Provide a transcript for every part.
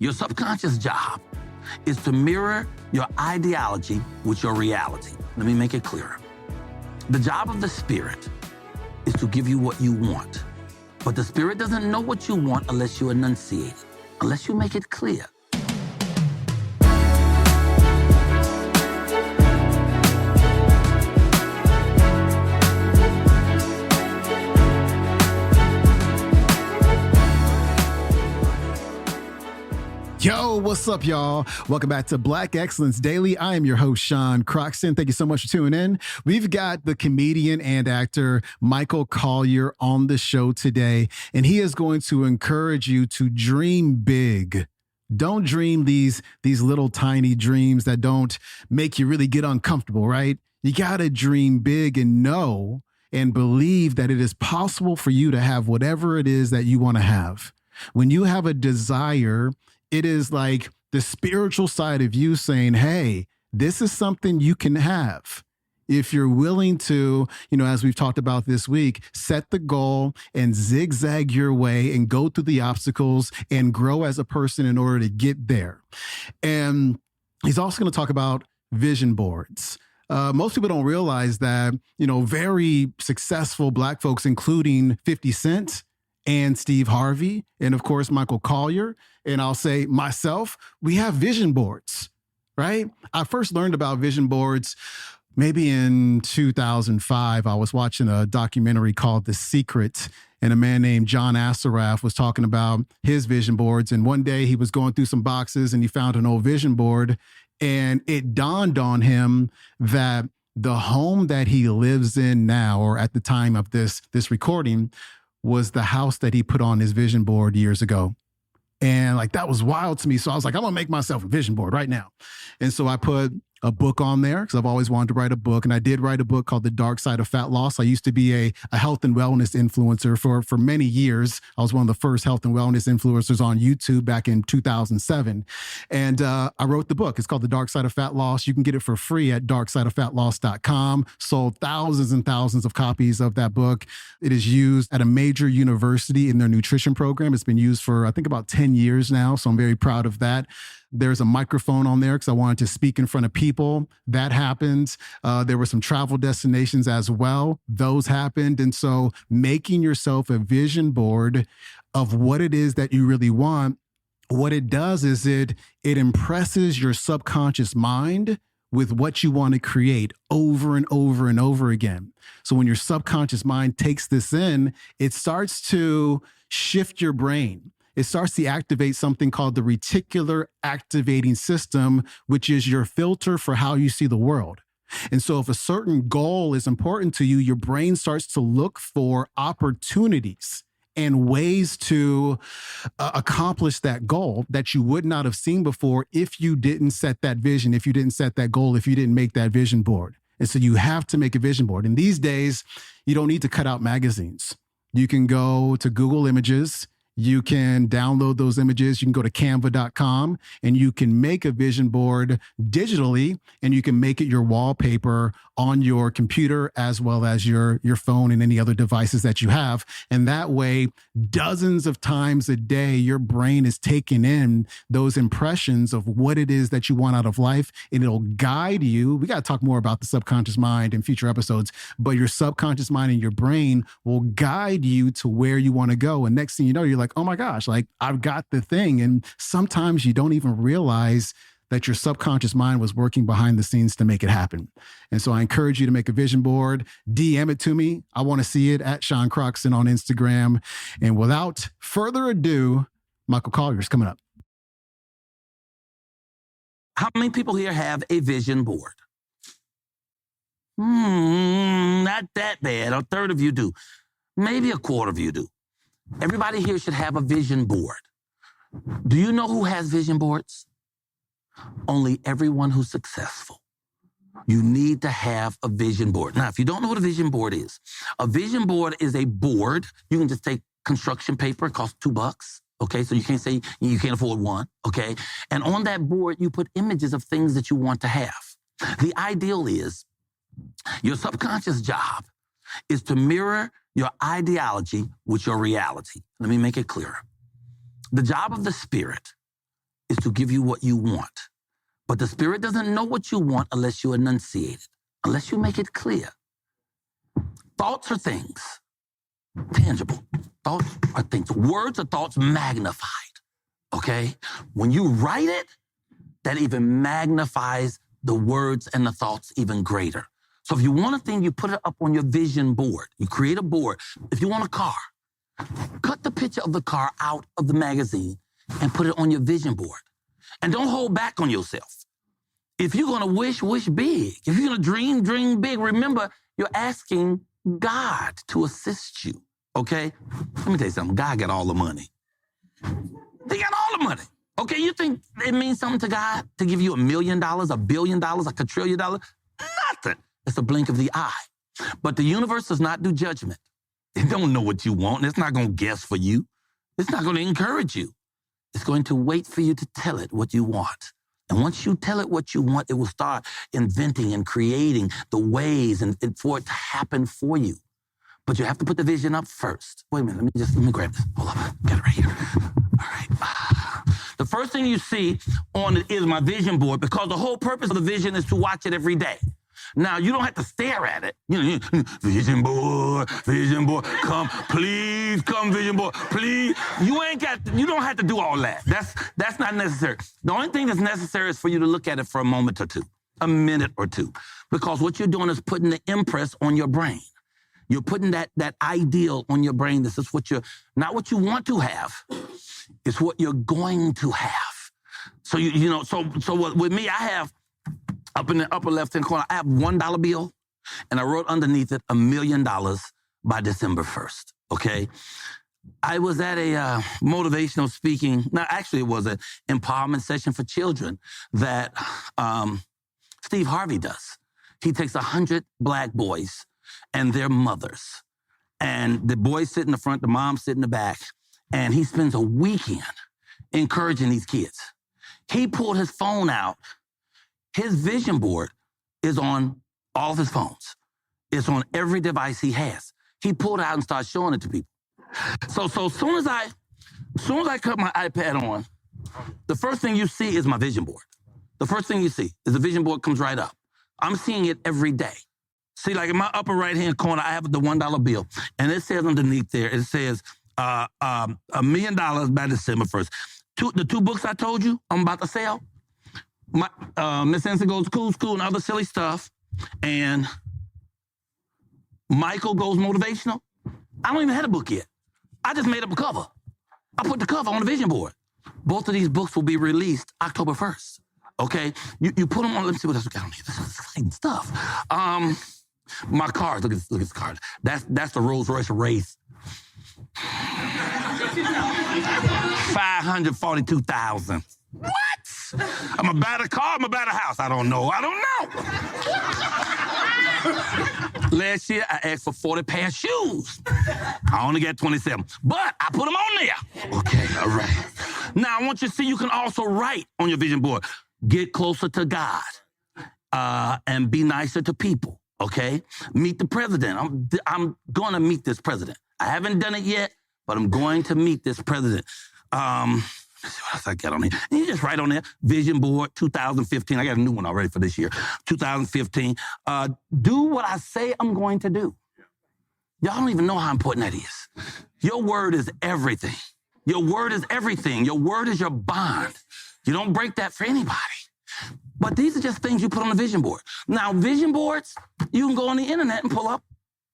Your subconscious job is to mirror your ideology with your reality. Let me make it clearer. The job of the spirit is to give you what you want. But the spirit doesn't know what you want unless you enunciate it, unless you make it clear. Yo, what's up, y'all? Welcome back to Black Excellence Daily. I am your host, Sean Croxton. Thank you so much for tuning in. We've got the comedian and actor Michael Colyar on the show today, and he is going to encourage you to dream big. Don't dream these little tiny dreams that don't make you really get uncomfortable, right? You got to dream big and know and believe that it is possible for you to have whatever it is that you want to have. When you have a desire, it is like the spiritual side of you saying, hey, this is something you can have. If you're willing to, as we've talked about this week, set the goal and zigzag your way and go through the obstacles and grow as a person in order to get there. And he's also going to talk about vision boards. Most people don't realize that, very successful Black folks, including 50 Cent and Steve Harvey, and of course, Michael Colyar, and I'll say myself, we have vision boards, right? I first learned about vision boards maybe in 2005. I was watching a documentary called The Secret, and a man named John Assaraf was talking about his vision boards. And one day he was going through some boxes and he found an old vision board, and it dawned on him that the home that he lives in now, or at the time of this recording, was the house that he put on his vision board years ago. And that was wild to me. So I was like, I'm going to make myself a vision board right now. And so I put a book on there because I've always wanted to write a book. And I did write a book called The Dark Side of Fat Loss. I used to be a health and wellness influencer for many years. I was one of the first health and wellness influencers on YouTube back in 2007. And I wrote the book. It's called The Dark Side of Fat Loss. You can get it for free at darksideoffatloss.com. Sold thousands and thousands of copies of that book. It is used at a major university in their nutrition program. It's been used for, I think, about 10 years now. So I'm very proud of that. There's a microphone on there because I wanted to speak in front of people. That happened. There were some travel destinations as well. Those happened. And so making yourself a vision board of what it is that you really want, what it does is it impresses your subconscious mind with what you want to create over and over and over again. So when your subconscious mind takes this in, it starts to shift your brain. It starts to activate something called the reticular activating system, which is your filter for how you see the world. And so if a certain goal is important to you, your brain starts to look for opportunities and ways to accomplish that goal that you would not have seen before if you didn't set that vision, if you didn't set that goal, if you didn't make that vision board. And so you have to make a vision board. And these days, you don't need to cut out magazines. You can go to Google Images. You can download those images. You can go to canva.com and you can make a vision board digitally, and you can make it your wallpaper on your computer as well as your phone and any other devices that you have. And that way, dozens of times a day, your brain is taking in those impressions of what it is that you want out of life, and it'll guide you. We got to talk more about the subconscious mind in future episodes, but your subconscious mind and your brain will guide you to where you want to go. And next thing you know, you're like, oh my gosh, I've got the thing. And sometimes you don't even realize that your subconscious mind was working behind the scenes to make it happen. And so I encourage you to make a vision board, DM it to me. I want to see it at Sean Croxton on Instagram. And without further ado, Michael Colyar is coming up. How many people here have a vision board? Not that bad. A third of you do. Maybe a quarter of you do. Everybody here should have a vision board. Do you know who has vision boards? Only everyone who's successful. You need to have a vision board. Now, if you don't know what a vision board is a board. You can just take construction paper. It costs $2. Okay, so you can't say you can't afford one. Okay, and on that board, you put images of things that you want to have. The ideal is your subconscious job is to mirror your ideology with your reality. Let me make it clearer. The job of the spirit is to give you what you want. But the Spirit doesn't know what you want unless you enunciate it, unless you make it clear. Thoughts are things, tangible. Thoughts are things. Words are thoughts magnified, okay? When you write it, that even magnifies the words and the thoughts even greater. So if you want a thing, you put it up on your vision board. You create a board. If you want a car, cut the picture of the car out of the magazine and put it on your vision board. And don't hold back on yourself. If you're going to wish big. If you're going to dream big. Remember, you're asking God to assist you, okay? Let me tell you something. God got all the money. He got all the money. Okay, you think it means something to God to give you $1 million, $1 billion, $1 quadrillion? Nothing. It's a blink of the eye. But the universe does not do judgment. It don't know what you want, and it's not going to guess for you. It's not going to encourage you. It's going to wait for you to tell it what you want. And once you tell it what you want, it will start inventing and creating the ways and for it to happen for you. But you have to put the vision up first. Wait a minute, let me grab this. Hold on, got it right here. All right. The first thing you see on it is my vision board, because the whole purpose of the vision is to watch it every day. Now, you don't have to stare at it. Vision board, come, please come, vision board, please. You don't have to do all that. That's not necessary. The only thing that's necessary is for you to look at it for a moment or two, a minute or two, because what you're doing is putting the impress on your brain. You're putting that ideal on your brain. This is not what you want to have. It's what you're going to have. So with me, I have, up in the upper left-hand corner, I have $1 bill, and I wrote underneath it $1 million by December 1st, okay? I was at a motivational speaking, it was an empowerment session for children that Steve Harvey does. He takes 100 black boys and their mothers, and the boys sit in the front, the moms sit in the back, and he spends a weekend encouraging these kids. He pulled his phone out. His vision board is on all of his phones. It's on every device he has. He pulled it out and started showing it to people. So as soon as I cut my iPad on, the first thing you see is my vision board. The first thing you see is the vision board comes right up. I'm seeing it every day. See, like in my upper right-hand corner, I have the $1 bill, and it says underneath there, it says $1 million by December 1st. The two books I told you I'm about to sell, Miss Ensign Goes School and other silly stuff, and Michael Goes Motivational. I don't even have a book yet. I just made up a cover. I put the cover on the vision board. Both of these books will be released October 1st. Okay? You put them on. Let me see what else we got on here. This is exciting stuff. My cars. Look at this card. That's the Rolls Royce Wraith. 542,000. What? I'm a better car, I'm a better house. I don't know. Last year, I asked for 40 pair of shoes. I only got 27, but I put them on there. Okay, all right. Now, I want you to see you can also write on your vision board, get closer to God, and be nicer to people, okay? Meet the president. I'm going to meet this president. I haven't done it yet, but I'm going to meet this president. Let's see what else I got on here. And you just write on there, vision board 2015. I got a new one already for this year, 2015. Do what I say I'm going to do. Y'all don't even know how important that is. Your word is everything. Your word is everything. Your word is your bond. You don't break that for anybody. But these are just things you put on the vision board. Now, vision boards, you can go on the internet and pull up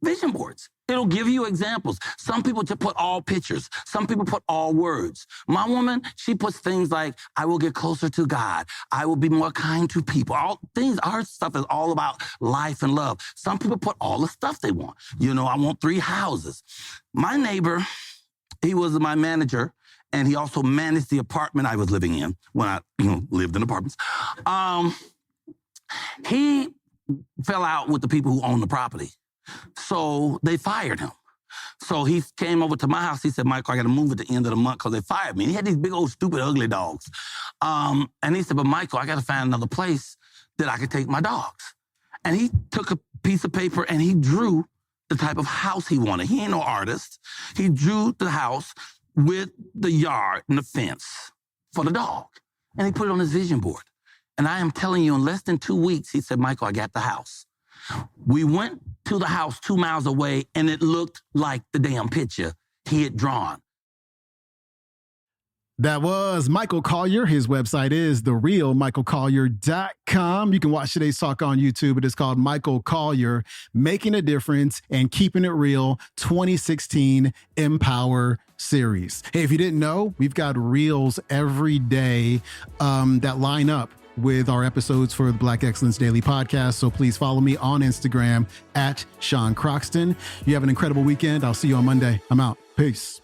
vision boards. It'll give you examples. Some people just put all pictures. Some people put all words. My woman, she puts things like, I will get closer to God. I will be more kind to people. All things, our stuff is all about life and love. Some people put all the stuff they want. I want 3 houses. My neighbor, he was my manager, and he also managed the apartment I was living in when I lived in apartments. He fell out with the people who own the property. So they fired him. So he came over to my house. He said, Michael, I got to move at the end of the month because they fired me. And he had these big old stupid ugly dogs. And he said, but Michael, I got to find another place that I could take my dogs. And he took a piece of paper and he drew the type of house he wanted. He ain't no artist. He drew the house with the yard and the fence for the dog. And he put it on his vision board. And I am telling you, in less than 2 weeks, he said, Michael, I got the house. We went to the house 2 miles away, and it looked like the damn picture he had drawn. That was Michael Colyar. His website is therealmichaelcolyar.com. You can watch today's talk on YouTube. It is called Michael Colyar, Making a Difference and Keeping It Real 2016 Empower Series. Hey, if you didn't know, we've got reels every day that line up with our episodes for the Black Excellence Daily podcast. So please follow me on Instagram at Sean Croxton. You have an incredible weekend. I'll see you on Monday. I'm out. Peace.